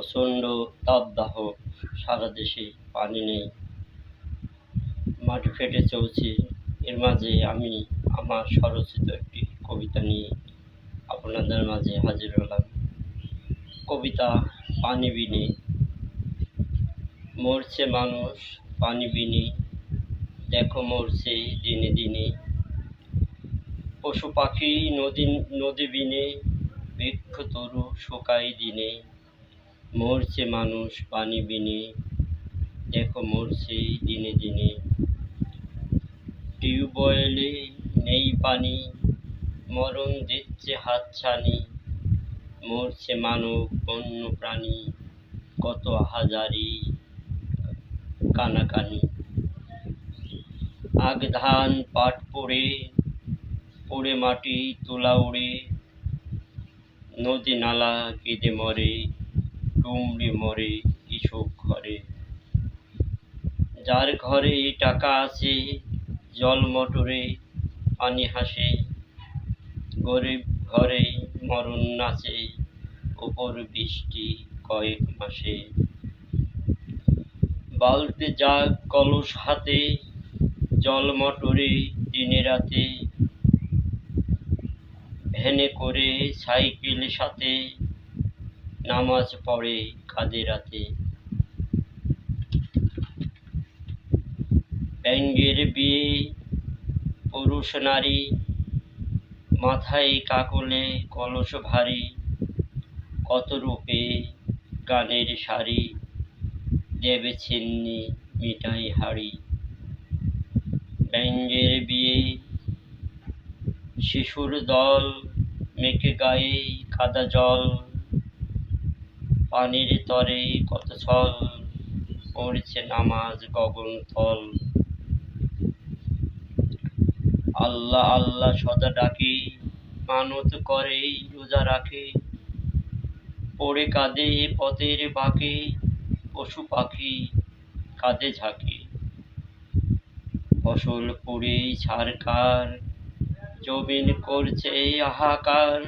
প্রচণ্ড তাপদাহ, সারা দেশে পানি নেই, মাটি ফেটে চলছে। এর মাঝে আমি আমার স্বরচিত একটি কবিতা নিয়ে আপনাদের মাঝে হাজির হলাম। কবিতা পানি বিনে। মরছে মানুষ পানি বিনে, দেখো মরছে দিনে দিনে। পশু পাখি নদী বিনে, বৃক্ষ তরু শুকায় দিনে। মরছে মানুষ পানি বিনে, দেখো মরছে দিনে দিনে। টিউবওয়েলে নেই পানি, মরণ দিচ্ছে হাতছানি। মরছে মানব বন্য প্রাণী, কত হাজারি কানাকানি। আগ ধান পাট পড়ে পড়ে মাটি তোলা উড়ে। নদী নালা কেঁদে মরে, ডুমরি মরে কৃষক ঘরে। যার ঘরে টাকা আছে, জল মোটরে পানি হাসে। গরিব ঘরে মরণ নাচে, ওপর বৃষ্টি কয়েক মাসে। বালতি জাগ কলস হাতে, জল মোটরে দিনে রাতে। ভ্যানে করে সাইকেল সাথে, নামাজ পড়ে কাঁধে রাতে। ব্যাঙের বিয়ে পুরুষ নারী, মাথায় কাকলে কলস ভারী। কত রূপে গানের শাড়ি, দেবে ছিন্নি মিঠাই হাড়ি। ব্যাঙের বিয়ে শিশুর দল, মেখে গায়ে কাদা জল। পানির তরে কত ছল, পড়ছে নামাজ গগন তল। আল্লাহ আল্লাহ সদা ডাকে, মানত করে রোজা রাখে। পড়ে কাঁদে পথের বাঁকে, পশু পাখি কাঁদে ঝাঁকে। ফসল পুড়ে ছারখার, জমিন করছে হাহাকার।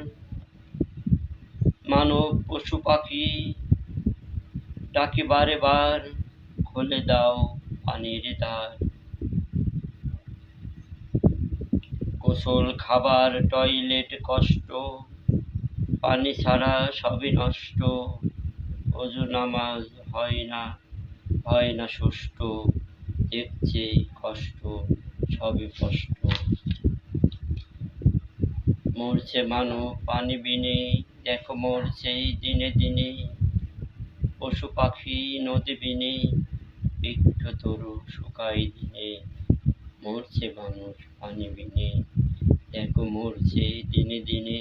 মানব পশু পাখি ডাকে বারে বার, খুলে দাও পানির দ্বার। গোসল খাবার টয়লেট কষ্ট, পানি ছাড়া সবই নষ্ট। ওযু নামাজ হয় না সুষ্ঠু, দেখছে কষ্ট সবই কষ্ট। মরছে মানব পানি বিনে, দেখো মরছে দিনে দিনে। পশু পাখি নদী বিনে, বৃক্ষ তরু শুকায় দিনে। মরছে মানুষ পানি বিনে, দেখো মরছে দিনে দিনে।